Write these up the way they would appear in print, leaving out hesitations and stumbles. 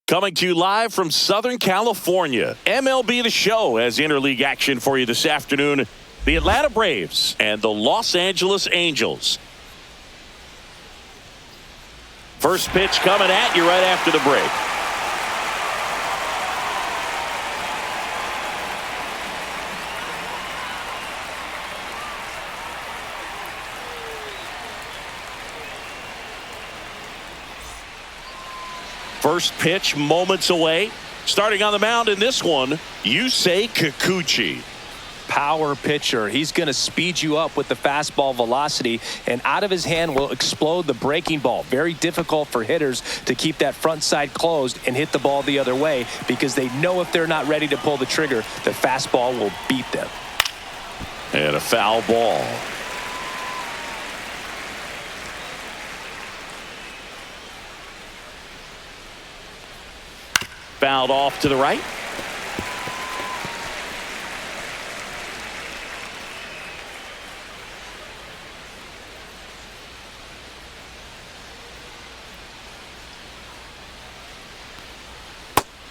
Coming to you live from Southern California, MLB The Show has interleague action for you this afternoon. The Atlanta Braves and the Los Angeles Angels. First pitch coming at you right after the break. First pitch moments away. Starting on the mound in this one, Yusei Kikuchi. Power pitcher. He's going to speed you up with the fastball velocity, and out of his hand will explode the breaking ball. Very difficult for hitters to keep that front side closed and hit the ball the other way, because they know if they're not ready to pull the trigger, the fastball will beat them. And a foul ball. Fouled off to the right.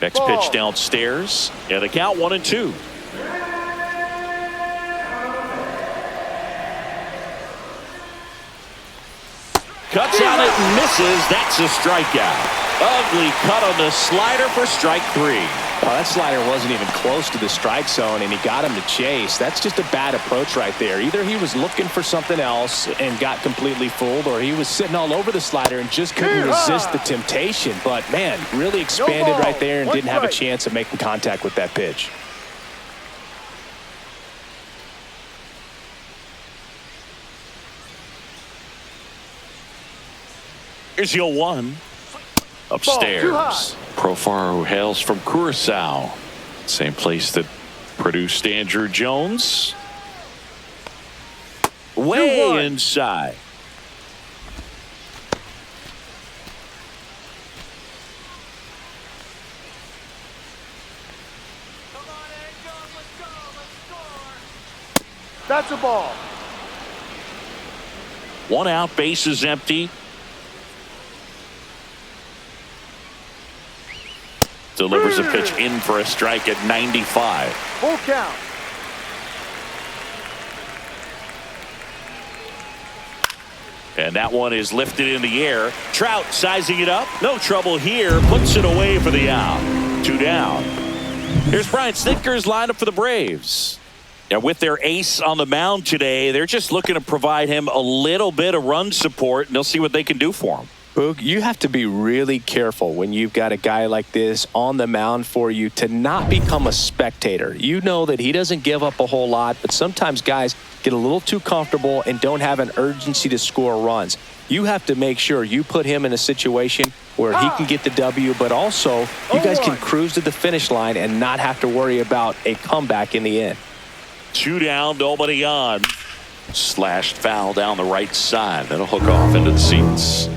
Next pitch downstairs. Yeah, the count 1-2. Cuts on it and misses. That's a strikeout. Ugly cut on the slider for strike 3. Well, that slider wasn't even close to the strike zone, and he got him to chase. That's just a bad approach right there. Either he was looking for something else and got completely fooled, or he was sitting all over the slider and just couldn't resist the temptation. But, man, really expanded right there and didn't have a chance of making contact with that pitch. Here's your 1. Upstairs. Profar, who hails from Curacao. Same place that produced Andrew Jones. Way inside. That's a ball. 1 out, bases empty. Delivers a pitch in for a strike at 95. Full count. And that one is lifted in the air. Trout sizing it up. No trouble here. Puts it away for the out. 2 down. Here's Brian Snitker's lineup for the Braves. Now, with their ace on the mound today, they're just looking to provide him a little bit of run support, and they'll see what they can do for him. Boog, you have to be really careful when you've got a guy like this on the mound for you to not become a spectator. You know that he doesn't give up a whole lot, but sometimes guys get a little too comfortable and don't have an urgency to score runs. You have to make sure you put him in a situation where he can get the W, but also you guys can cruise to the finish line and not have to worry about a comeback in the end. 2 down, nobody on. Slashed foul down the right side. That'll hook off into the seats.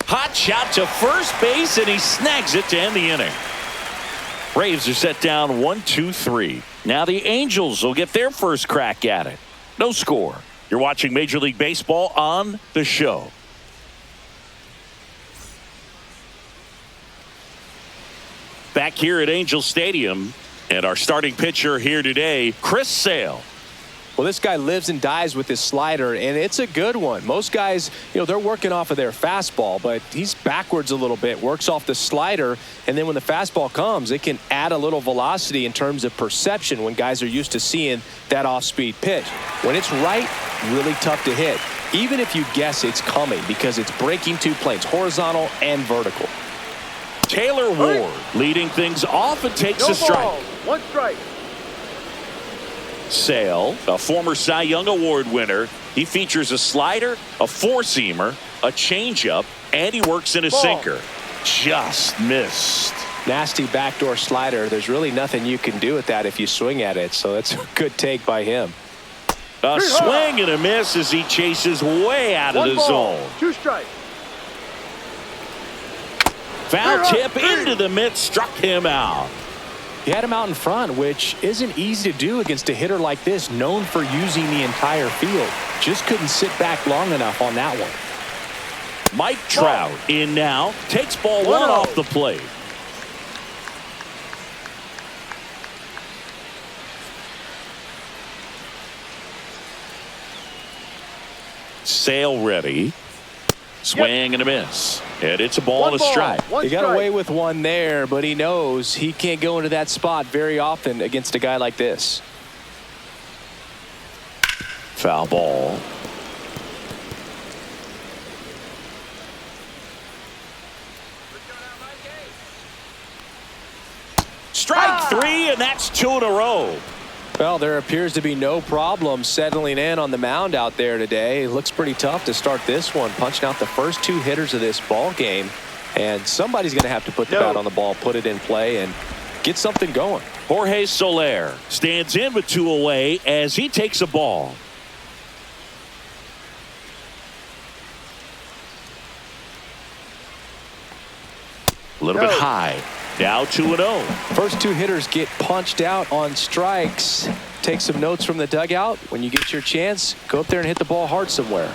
Hot shot to first base, and he snags it to end the inning. Braves are set down 1-2-3. Now the Angels will get their first crack at it. No score. You're watching Major League Baseball on The Show. Back here at Angel Stadium, and our starting pitcher here today, Chris Sale. Well, this guy lives and dies with his slider, and it's a good one. Most guys, they're working off of their fastball, but he's backwards a little bit, works off the slider, and then when the fastball comes, it can add a little velocity in terms of perception when guys are used to seeing that off-speed pitch. When it's right, really tough to hit, even if you guess it's coming, because it's breaking 2 planes, horizontal and vertical. Taylor Ward leading things off and takes a strike. 1 strike. Sale, a former Cy Young Award winner. He features a slider, a 4-seamer, a changeup, and he works in a sinker. Just missed. Nasty backdoor slider. There's really nothing you can do with that if you swing at it, so that's a good take by him. A swing and a miss as he chases way out of the zone. 2 strikes. Foul tip into the mitt, struck him out. He had him out in front, which isn't easy to do against a hitter like this, known for using the entire field. Just couldn't sit back long enough on that one. Mike Trout in now. Takes ball one off the plate. Sale ready. Swing and a miss. And it's a ball and a strike. He got away with one there, but he knows he can't go into that spot very often against a guy like this. Foul ball. Strike three, and that's two in a row. Well, there appears to be no problem settling in on the mound out there today. It looks pretty tough to start this one, punching out the first two hitters of this ball game. And somebody's going to have to put the bat on the ball, put it in play, and get something going. Jorge Soler stands in with two away as he takes a ball. A little bit high. Now 2-0. First two hitters get punched out on strikes. Take some notes from the dugout. When you get your chance, go up there and hit the ball hard somewhere.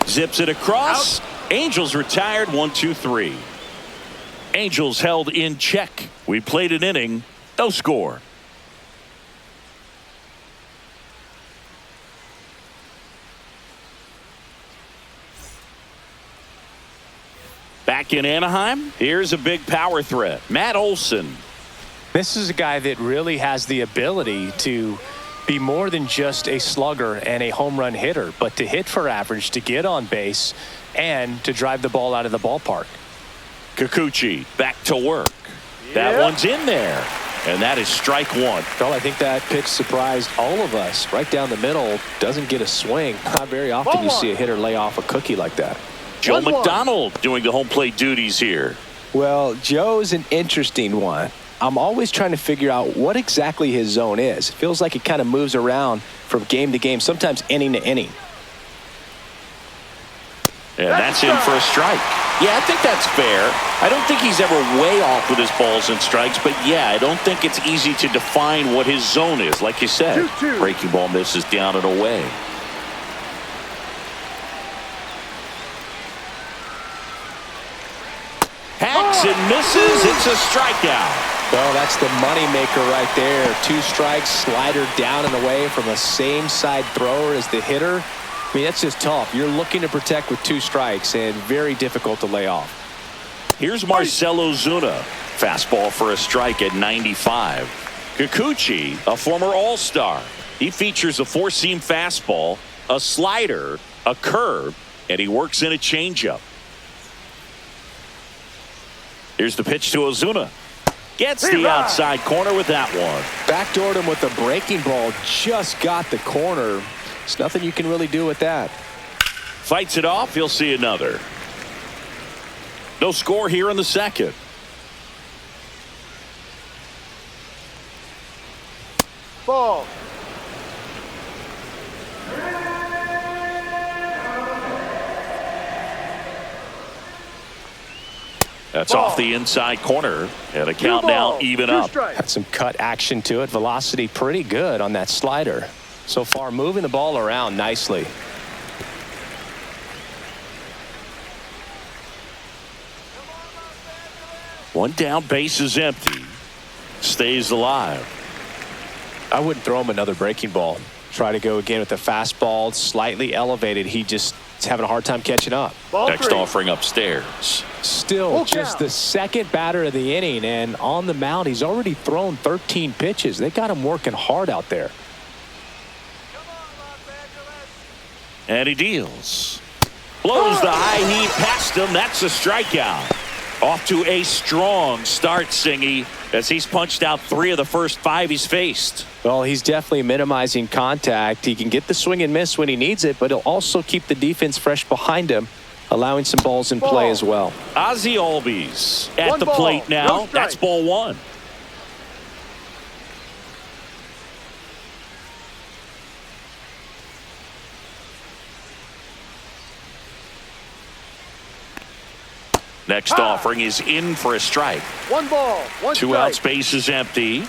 Zips it across. Angels retired. 1-2-3. Angels held in check. We played an inning. No score. Back in Anaheim, here's a big power threat. Matt Olson. This is a guy that really has the ability to be more than just a slugger and a home run hitter, but to hit for average, to get on base, and to drive the ball out of the ballpark. Kikuchi back to work. That one's in there. And that is strike one. Well, I think that pitch surprised all of us. Right down the middle, doesn't get a swing. Not very often you see a hitter lay off a cookie like that. Joe McDonald doing the home plate duties here. Well, Joe's an interesting one. I'm always trying to figure out what exactly his zone is. It feels like it kind of moves around from game to game, sometimes inning to inning. And that's in for a strike. Yeah, I think that's fair. I don't think he's ever way off with his balls and strikes, but yeah, I don't think it's easy to define what his zone is. Like you said, breaking ball misses down and away. Hacks and misses. It's a strikeout. Well, that's the moneymaker right there. Two strikes, slider down and away from a same side thrower as the hitter. I mean, that's just tough. You're looking to protect with two strikes and very difficult to lay off. Here's Marcell Ozuna. Fastball for a strike at 95. Kikuchi, a former All-Star. He features a four-seam fastball, a slider, a curve, and he works in a changeup. Here's the pitch to Ozuna. Gets the outside corner with that one. Backdoored him with a breaking ball. Just got the corner. There's nothing you can really do with that. Fights it off. He'll see another. No score here in the second. Ball. That's off the inside corner. And a count now even up. Had some cut action to it. Velocity pretty good on that slider. So far moving the ball around nicely. One down, base is empty. Stays alive. I wouldn't throw him another breaking ball. Try to go again with the fastball, slightly elevated. He just is having a hard time catching up. Next offering upstairs. Still just the second batter of the inning, and on the mound he's already thrown 13 pitches. They got him working hard out there. And he deals. Blows the high heat past him. That's a strikeout. Off to a strong start, Singy, as he's punched out 3 of the first 5 he's faced. Well, he's definitely minimizing contact. He can get the swing and miss when he needs it, but he'll also keep the defense fresh behind him, allowing some balls in play as well. Ozzie Albies at the plate now. That's ball 1. Next offering is in for a strike. 1 ball, 1 2 outs, base is empty.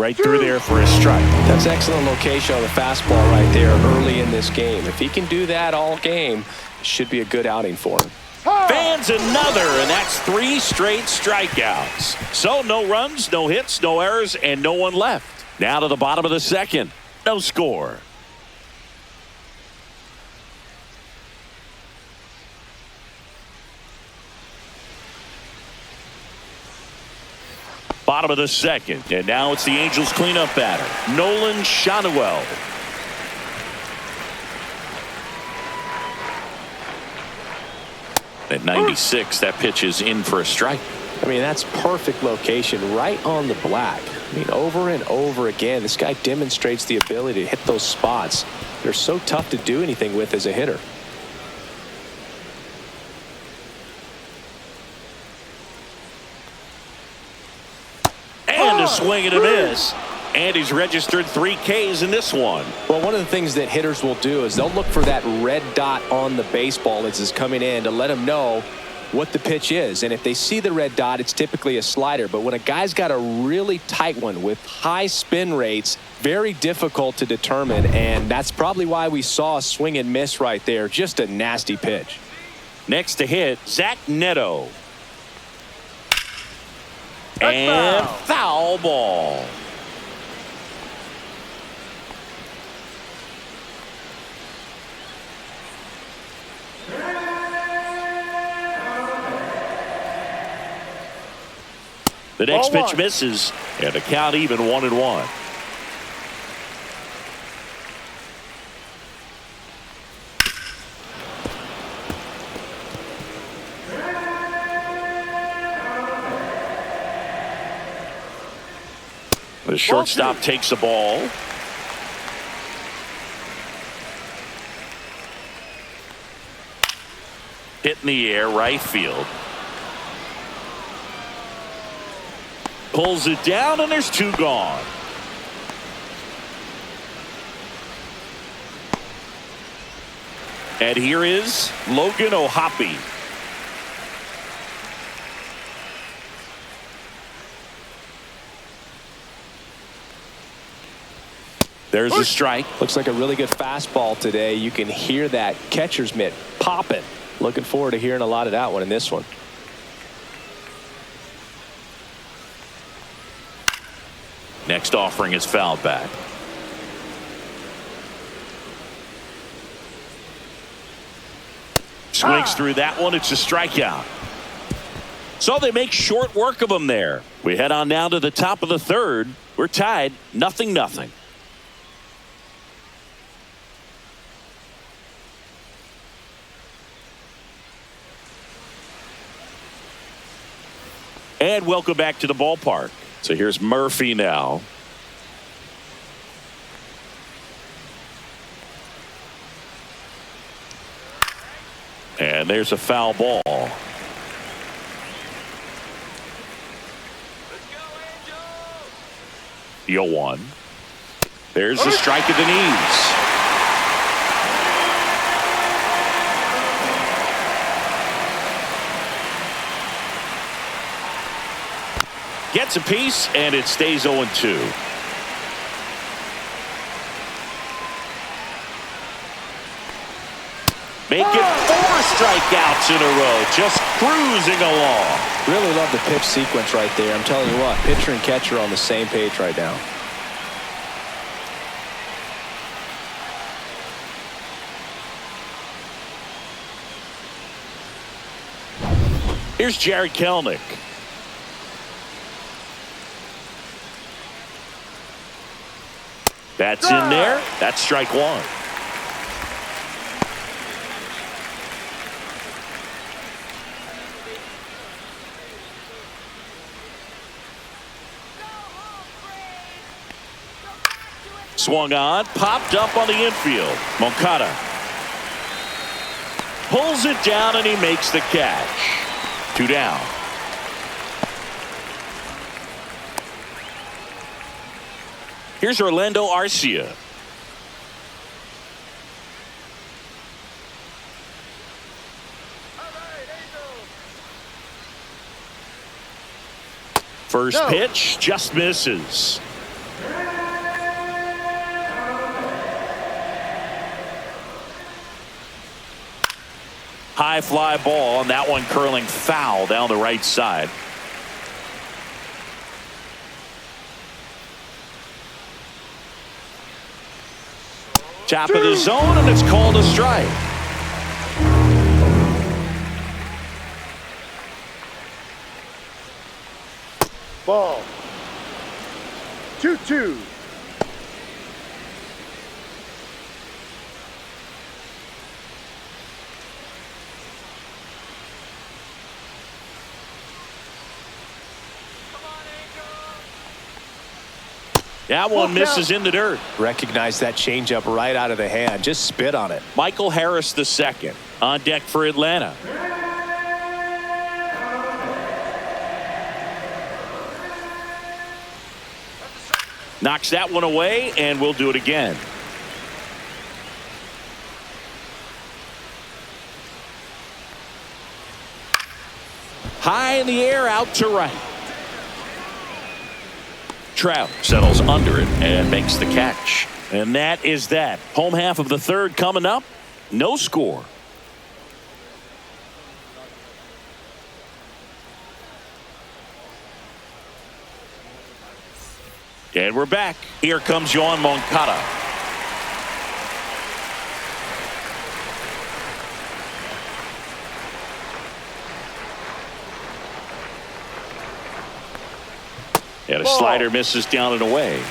Right through there for a strike. That's excellent location on the fastball right there early in this game. If he can do that all game, it should be a good outing for him. Fans another, and that's 3 straight strikeouts. So no runs, no hits, no errors, and no one left. Now to the bottom of the second. No score. Bottom of the second, and now it's the Angels cleanup batter, Nolan Schanuel. At 96, that pitch is in for a strike. I mean, that's perfect location right on the black. I mean, over and over again, this guy demonstrates the ability to hit those spots. They're so tough to do anything with as a hitter. And a swing and a miss. And he's registered 3 Ks in this one. Well, one of the things that hitters will do is they'll look for that red dot on the baseball as it's coming in to let them know what the pitch is. And if they see the red dot, it's typically a slider. But when a guy's got a really tight one with high spin rates, very difficult to determine. And that's probably why we saw a swing and miss right there. Just a nasty pitch. Next to hit, Zach Neto. And foul ball. The next pitch misses, and the count even 1-1. The shortstop takes the ball. Hit in the air, right field. Pulls it down, and there's 2 gone. And here is Logan O'Hoppe. There's a strike. Looks like a really good fastball today. You can hear that catcher's mitt popping. Looking forward to hearing a lot of that one in this one. Next offering is fouled back. Swings through that one. It's a strikeout. So they make short work of him there. We head on down to the top of the third. We're tied 0-0. And welcome back to the ballpark. So here's Murphy now. And there's a foul ball. Let's go, Angels! 0-1. There's the strike at the knees. Gets a piece, and it stays 0-2. Make it 4 strikeouts in a row, just cruising along. Really love the pitch sequence right there. I'm telling you what, pitcher and catcher are on the same page right now. Here's Jared Kelenic. That's in there. That's strike 1. Swung on, popped up on the infield. Moncada pulls it down, and he makes the catch. 2 down. Here's Orlando Arcia. First pitch just misses. High fly ball, and that one curling foul down the right side. Top of the zone, and it's called a strike. Ball. 2-2. That one misses in the dirt. Recognize that changeup right out of the hand. Just spit on it. Michael Harris II on deck for Atlanta. Knocks that one away, and we'll do it again. High in the air, out to right. Trout settles under it and makes the catch. And that is that. Home half of the third coming up. No score. And we're back. Here comes Yoan Moncada. And a slider misses down and away.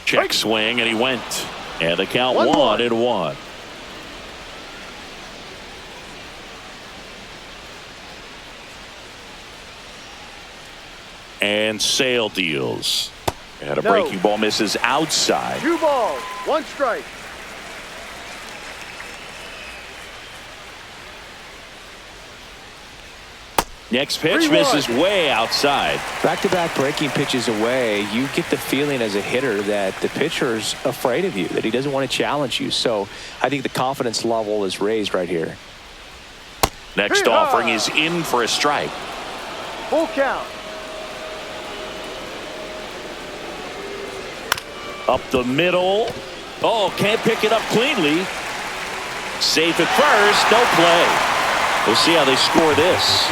Check swing, and he went. And the count 1-1. And Sale deals. And a breaking ball misses outside. 2 balls, 1 strike. Next pitch misses way outside. Back-to-back breaking pitches away, you get the feeling as a hitter that the pitcher's afraid of you, that he doesn't want to challenge you. So I think the confidence level is raised right here. Next offering is in for a strike. Full count. Up the middle. Oh, can't pick it up cleanly. Safe at first. No play. We'll see how they score this.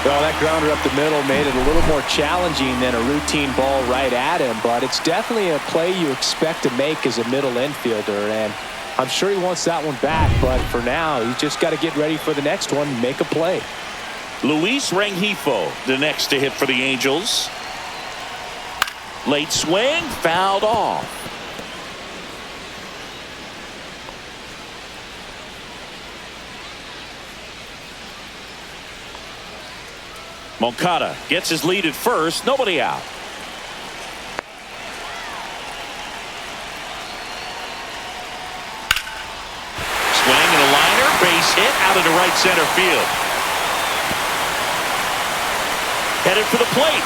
Well, that grounder up the middle made it a little more challenging than a routine ball right at him, but it's definitely a play you expect to make as a middle infielder, and I'm sure he wants that one back, but for now, he's just got to get ready for the next one and make a play. Luis Rengifo, the next to hit for the Angels. Late swing, fouled off. Moncada gets his lead at first. Nobody out. Swing and a liner. Base hit out into right center field. Headed for the plate.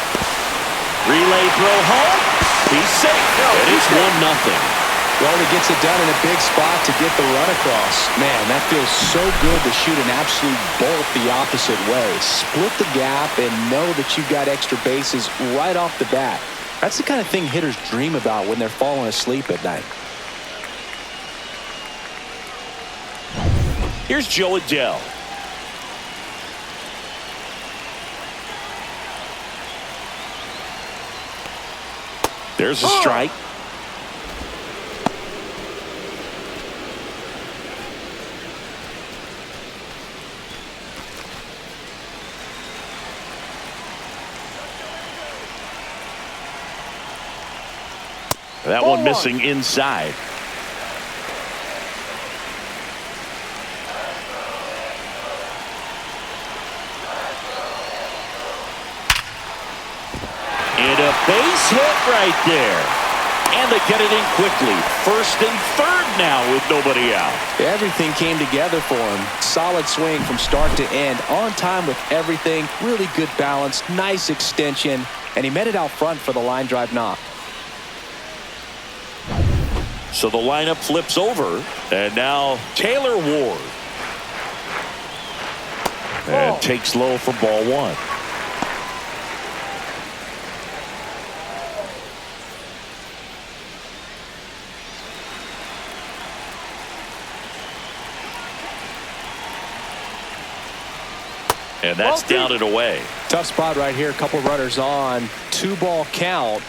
Relay throw home. He's safe. And it's 1-0. Well, he gets it done in a big spot to get the run across. Man, that feels so good to shoot an absolute bolt the opposite way. Split the gap and know that you've got extra bases right off the bat. That's the kind of thing hitters dream about when they're falling asleep at night. Here's Joe Adell. There's a strike. That one missing inside. And a base hit right there. And they get it in quickly. First and third now with nobody out. Everything came together for him. Solid swing from start to end. On time with everything. Really good balance. Nice extension. And he met it out front for the line drive knock. So the lineup flips over. And now Taylor Ward. And takes low for ball 1. And that's down and away. Tough spot right here. A couple runners on. 2-ball count.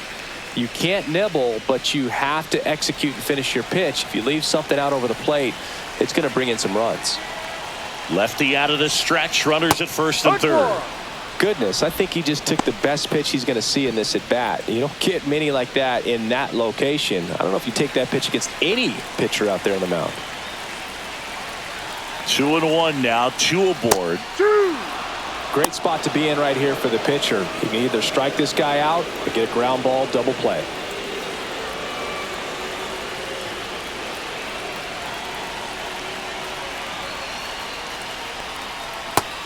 You can't nibble, but you have to execute and finish your pitch. If you leave something out over the plate, it's going to bring in some runs. Lefty out of the stretch. Runners at first and third. Goodness, I think he just took the best pitch he's going to see in this at bat. You don't get many like that in that location. I don't know if you take that pitch against any pitcher out there on the mound. 2-1 now. 2 aboard. Great spot to be in right here for the pitcher. He can either strike this guy out or get a ground ball, double play.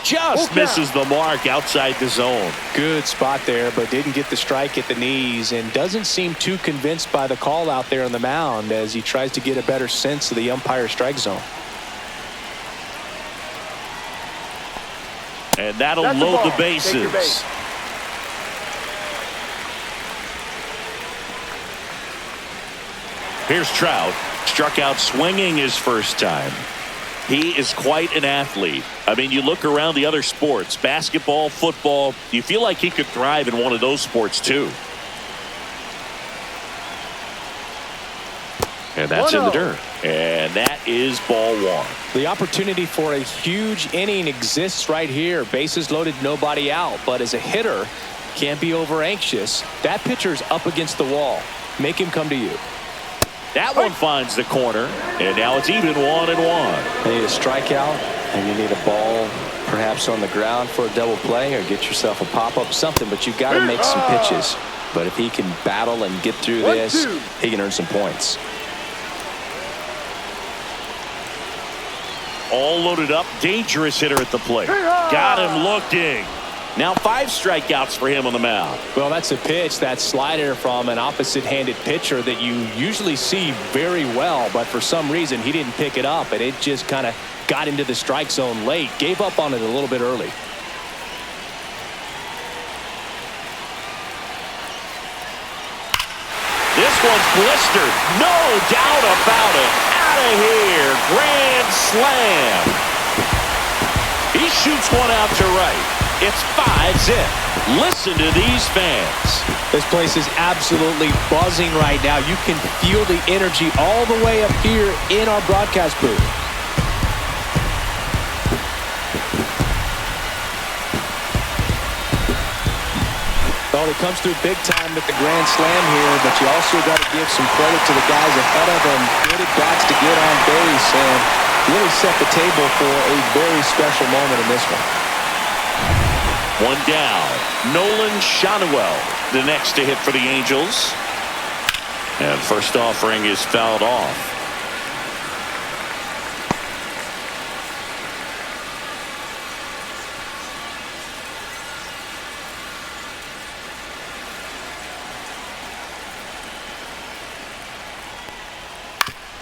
Just misses the mark outside the zone. Good spot there, but didn't get the strike at the knees and doesn't seem too convinced by the call out there on the mound as he tries to get a better sense of the umpire strike zone. And that'll load the bases. Here's Trout. Struck out swinging his first time. He is quite an athlete. I mean, you look around the other sports, basketball, football, you feel like he could thrive in one of those sports too. And that's in the dirt. And that is ball 1. The opportunity for a huge inning exists right here. Bases loaded, nobody out. But as a hitter, can't be over anxious. That pitcher's up against the wall. Make him come to you. That one finds the corner, and now it's even 1-1. You need a strikeout, and you need a ball perhaps on the ground for a double play, or get yourself a pop-up, something, but you've got to make some pitches. But if he can battle and get through this, he can earn some points. All loaded up, dangerous hitter at the plate. Got him looking. Now 5 strikeouts for him on the mound. Well, that's a pitch, that slider from an opposite-handed pitcher that you usually see very well, but for some reason he didn't pick it up, and it just kind of got into the strike zone late. Gave up on it a little bit early. This one's blistered. No doubt about it. Out of here. Grand slam. He shoots one out to right. It's 5-zip. Listen to these fans. This place is absolutely buzzing right now. You can feel the energy all the way up here in our broadcast booth. Well, he comes through big time with the grand slam here, but you also got to give some credit to the guys ahead of him. Good at bats to get on base and really set the table for a very special moment in this one. One down. Nolan Schanuel, the next to hit for the Angels. And first offering is fouled off.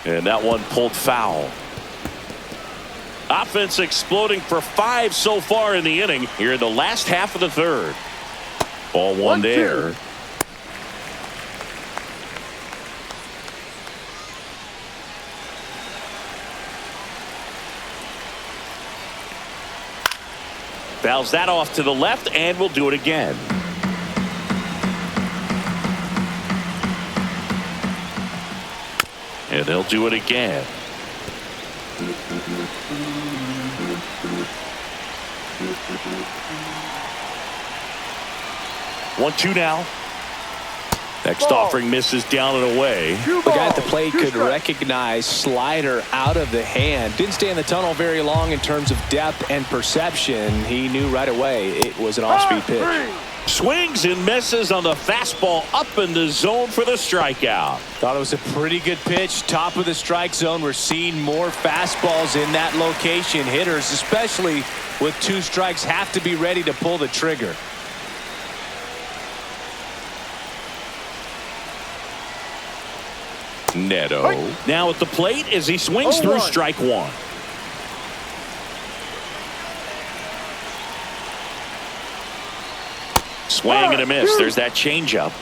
And that one pulled foul. Offense exploding for 5 so far in the inning here in the last half of the third. Ball 1 there. Fouls that off to the left, and we'll do it again. And they'll do it again. One, 2 now. Next offering misses down and away. The guy at the plate could recognize slider out of the hand. Didn't stay in the tunnel very long in terms of depth and perception. He knew right away it was an off-speed pitch. Swings and misses on the fastball up in the zone for the strikeout. Thought it was a pretty good pitch. Top of the strike zone. We're seeing more fastballs in that location. Hitters, especially with 2 strikes, have to be ready to pull the trigger. Neto now at the plate as he swings through strike 1. Swing and a miss. There's that changeup.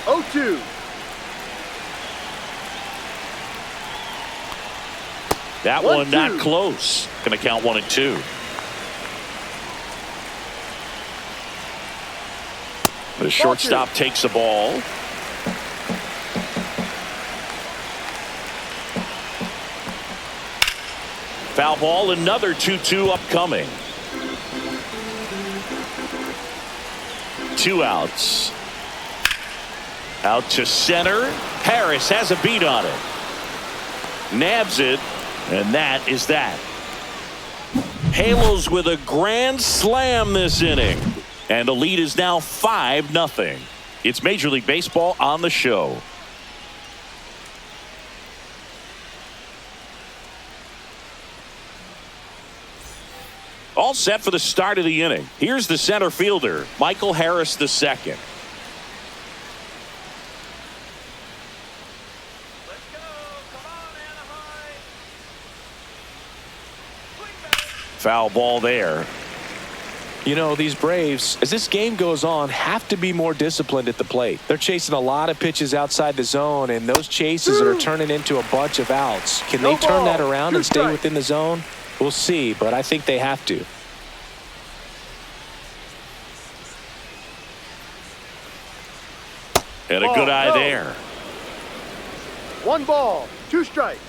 0-2. That one not close. Going to count 1 and 2. The shortstop takes the ball. Foul ball, another 2-2 upcoming. 2 outs. Out to center. Harris has a beat on it. Nabs it, and that is that. Halos with a grand slam this inning. And the lead is now 5-0. It's Major League Baseball on the show. All set for the start of the inning. Here's the center fielder, Michael Harris II. Foul ball there. You know, these Braves, as this game goes on, have to be more disciplined at the plate. They're chasing a lot of pitches outside the zone, and those chases are turning into a bunch of outs. Can they turn that around and stay within the zone? We'll see, but I think they have to. And a good eye there. 1 ball, 2 strikes.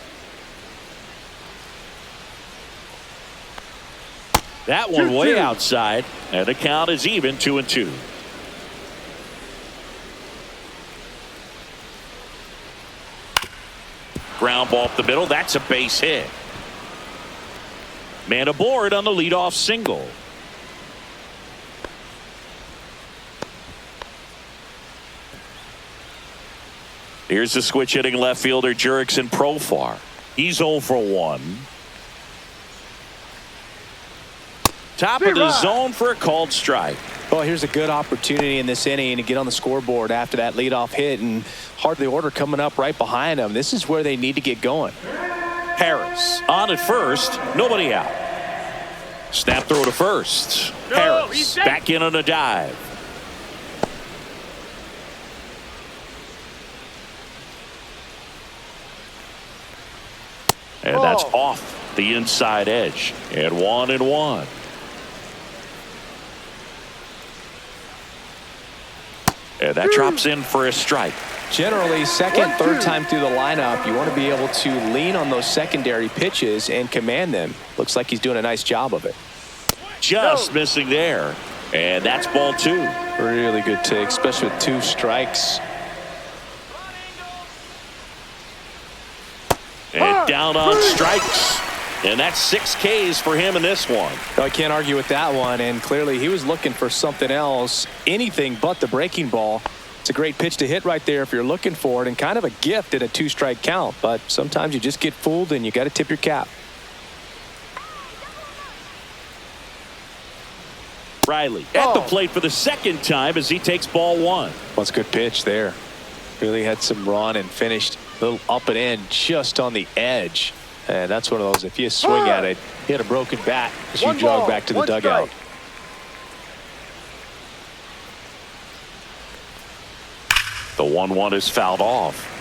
That one way outside, and the count is even 2-2. Ground ball up the middle. That's a base hit. Man aboard on the leadoff single. Here's the switch hitting left fielder Jurickson Profar. He's 0 for 1. Top of the zone for a called strike. Well, here's a good opportunity in this inning to get on the scoreboard after that leadoff hit, and hard the order coming up right behind them. This is where they need to get going. Harris on at first, nobody out. Snap throw to first. Harris back in on a dive. And that's off the inside edge. And 1-1. And that drops in for a strike. Generally, second, third time through the lineup, you want to be able to lean on those secondary pitches and command them. Looks like he's doing a nice job of it. Just missing there. And that's ball 2. Really good take, especially with 2 strikes. And down on strikes. And that's 6 Ks for him in this one. No, I can't argue with that one. And clearly he was looking for something else, anything but the breaking ball. It's a great pitch to hit right there if you're looking for it, and kind of a gift in a 2-strike count. But sometimes you just get fooled and you got to tip your cap. Riley at the plate for the second time as he takes ball 1. Well, it's a good pitch there. Really had some run and finished a little up and in just on the edge. And that's one of those, if you swing at it, you hit a broken bat as you jog back to the dugout. The 1-1 is fouled off.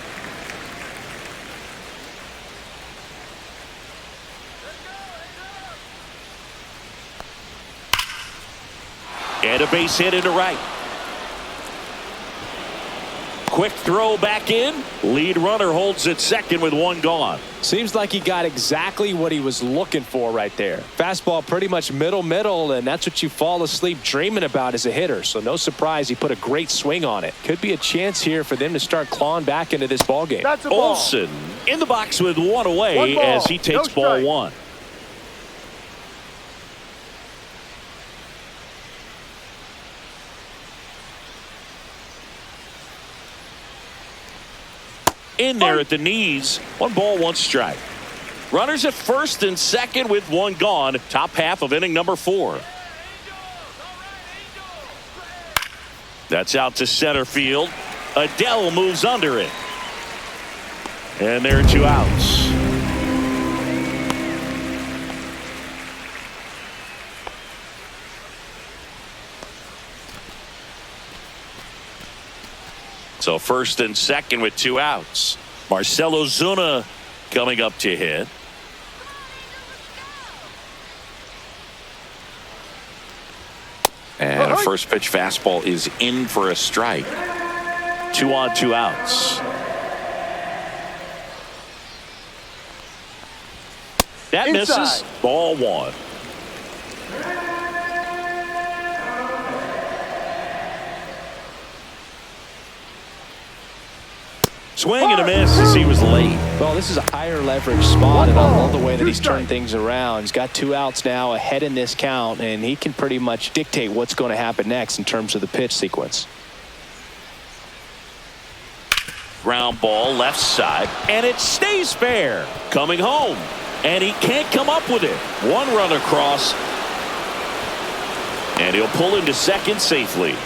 And a base hit into right. Quick throw back in. Lead runner holds at second with 1 gone. Seems like he got exactly what he was looking for right there. Fastball pretty much middle, and that's what you fall asleep dreaming about as a hitter. So no surprise he put a great swing on it. Could be a chance here for them to start clawing back into this ball game. Olsen in the box with 1 away as he takes ball 1. In there at the knees. 1 ball, 1 strike. Runners at first and second with 1 gone. Top half of inning number 4. That's out to center field. Adele moves under it. And there are 2 outs. So first and second with 2 outs. Marcelo Zuna coming up to hit. And a first pitch fastball is in for a strike. 2 on, 2 outs. That Inside. misses. Ball 1. Swing and a miss as he was late. Well, this is a higher leverage spot, and I love the way that 2 he's turned strikes. things around. He's got 2 outs now ahead in this count, and he can pretty much dictate what's going to happen next in terms of the pitch sequence. Ground ball left side, and it stays fair. Coming home, and he can't come up with it. 1 run across, and he'll pull into second safely.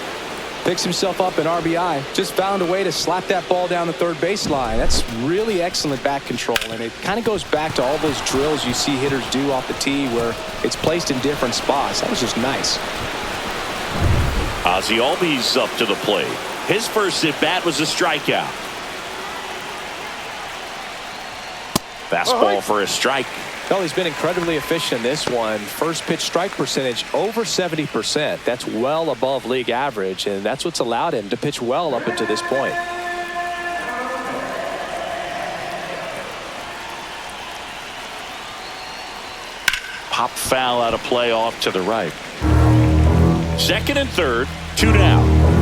Picks himself up an RBI. Just found a way to slap that ball down the third baseline. That's really excellent back control, and it kind of goes back to all those drills you see hitters do off the tee where it's placed in different spots. That was just nice. Ozzie Albies up to the plate. His first at bat was a strikeout. Fastball for a strike. Well, he's been incredibly efficient in this one. First pitch strike percentage over 70%. That's well above league average, and that's what's allowed him to pitch well up until this point. Pop foul out of play off to the right. Second and third, 2 down.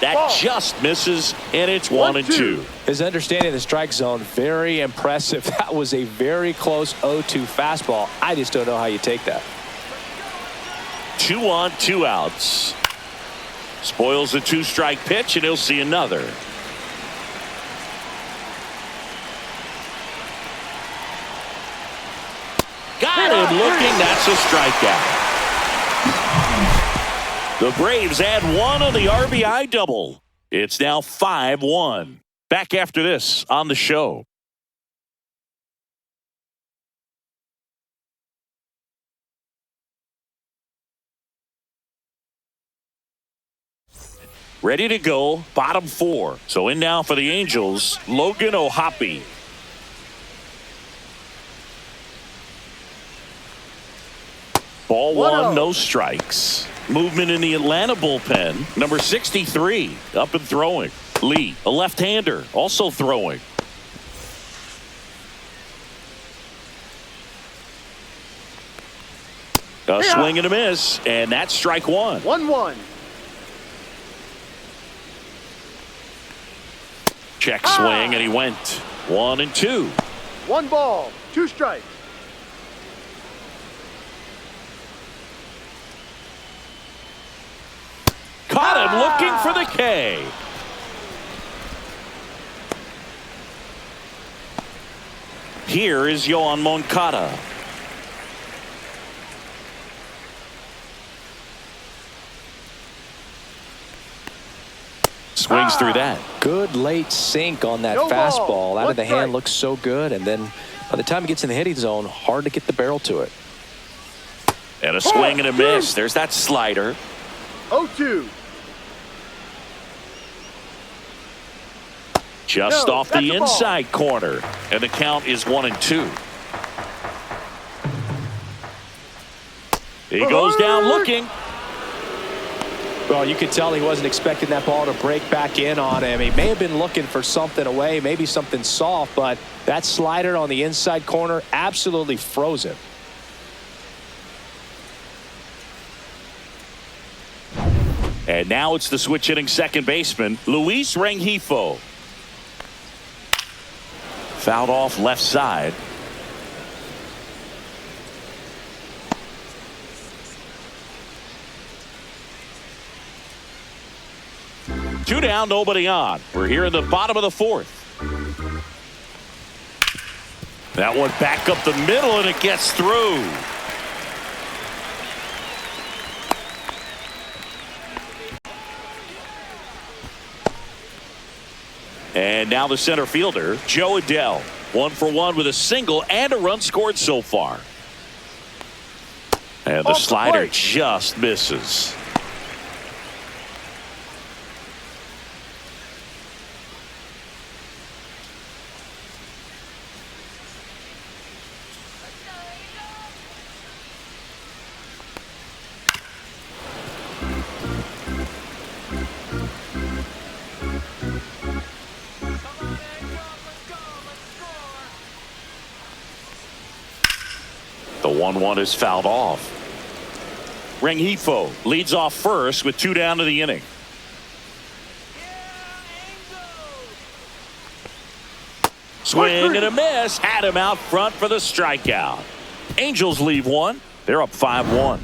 That just misses, and it's 1 and 2. His understanding of the strike zone, very impressive. That was a very close 0-2 fastball. I just don't know how you take that. 2 on, 2 outs. Spoils a 2-strike pitch, and he'll see another. Got him looking. That's a strikeout. The Braves add 1 on the RBI double. It's now 5-1. Back after this on the show. Ready to go, bottom 4. So in now for the Angels, Logan O'Hoppe. Ball 1, no strikes. Movement in the Atlanta bullpen. Number 63 up and throwing. Lee, a left-hander, also throwing. A swing and a miss, and that's strike 1. 1-1. Check swing, and he went 1 and 2. 1 ball, 2 strikes. Caught him looking for the K. Here is Yoan Moncada. Swings through that. Good late sink on that No fastball. ball. Out of the 1 hand strike. looks so good, and then by the time it gets in the hitting zone, hard to get the barrel to it. And a swing and a miss. There's that slider. 0-2. Just No, off that's the a ball. inside corner. And the count is 1 and 2. He goes down looking. Well, you could tell he wasn't expecting that ball to break back in on him. He may have been looking for something away, maybe something soft, but that slider on the inside corner absolutely froze him. And now it's the switch hitting second baseman, Luis Rengifo. Fouled off left side. Two down, nobody on. We're here in the bottom of the 4th. That one back up the middle, and it gets through. And now the center fielder, Joe Adell. 1 for 1 with a single and a run scored so far. And the Off the slider plate. just misses. The 1-1 is fouled off. Rengifo leads off first with 2 down to the inning. Swing and a miss. Had him out front for the strikeout. Angels leave 1. They're up 5-1.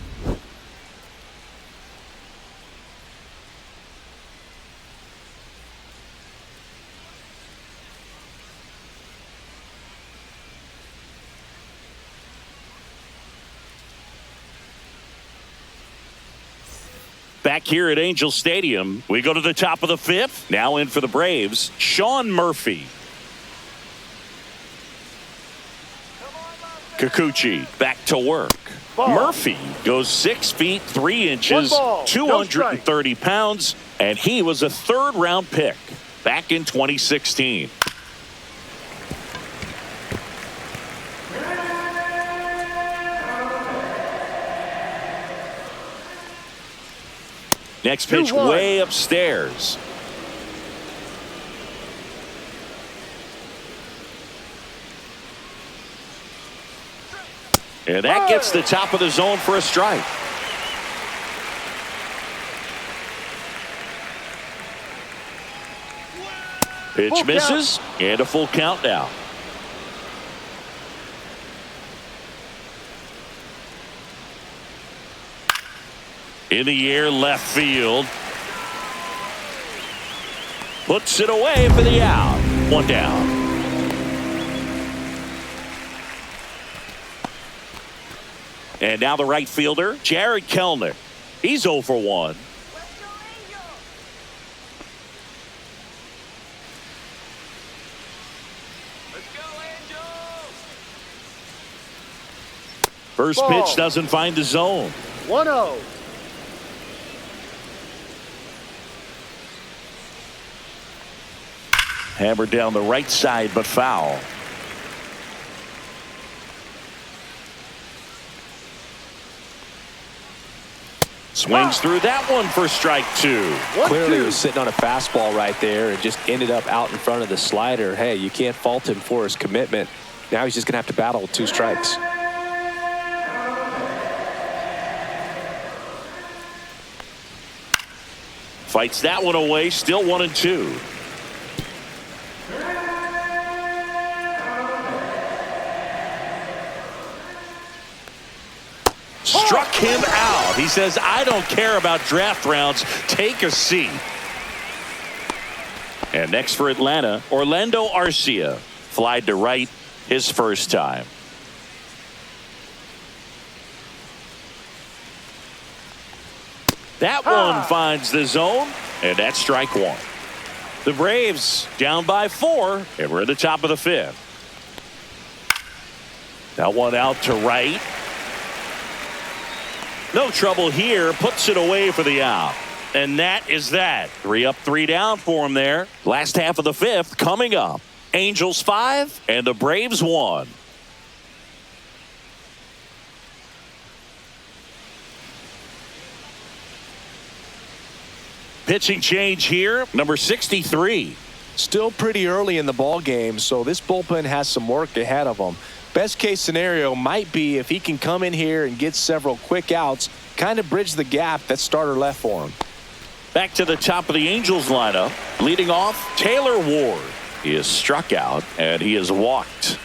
Back here at Angel Stadium, we go to the top of the 5th. Now in for the Braves, Sean Murphy. Kikuchi back to work. Ball. Murphy goes 6 feet 3 inches, 230 pounds, and he was a 3rd-round pick back in 2016. Next pitch 2-1. way upstairs. And that gets the top of the zone for a strike. Pitch Full misses, count. and a full count now. In the air, left field. Puts it away for the out. 1 down. And now the right fielder, Jared Kellner. He's 0 for 1. First Ball. pitch doesn't find the zone. 1-0. Hammered down the right side, but foul. Swings through that one for strike 2. 1-2. Clearly he was sitting on a fastball right there and just ended up out in front of the slider. Hey, you can't fault him for his commitment. Now he's just going to have to battle with 2 strikes. Fights that one away, still 1-2. Struck him out. He says, I don't care about draft rounds. Take a seat. And next for Atlanta, Orlando Arcia. Flied to right his first time. That one finds the zone, and that's strike 1. The Braves down by 4, and we're at the top of the 5th. That one out to right. No trouble here, puts it away for the out. And that is that. 3 up, 3 down for him there. Last half of the 5th coming up. Angels 5 and the Braves 1. Pitching change here, number 63. Still pretty early in the ball game, so this bullpen has some work ahead of them. Best case scenario might be if he can come in here and get several quick outs, kind of bridge the gap that starter left for him. Back to the top of the Angels lineup. Leading off, Taylor Ward. He is struck out and he is walked.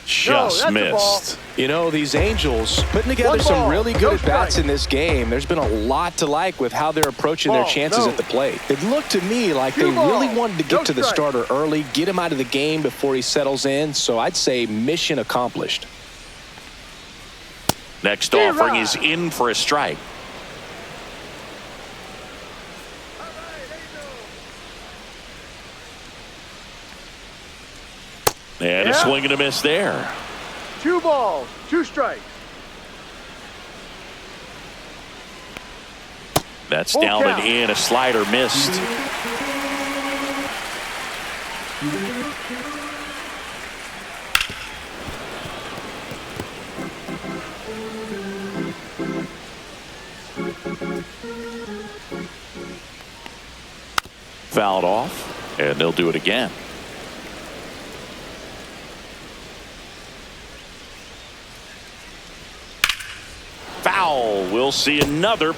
Just missed. You know, these Angels putting together some really good at-bats in this game. There's been a lot to like with how they're approaching their chances at the plate. It looked to me like they really wanted to get to the starter early, get him out of the game before he settles in. So I'd say mission accomplished. Next offering is in for a strike. And a swing and a miss there. 2 balls, 2 strikes. That's down and in. A slider missed. fouled off, and they'll do it again. Foul. We'll see another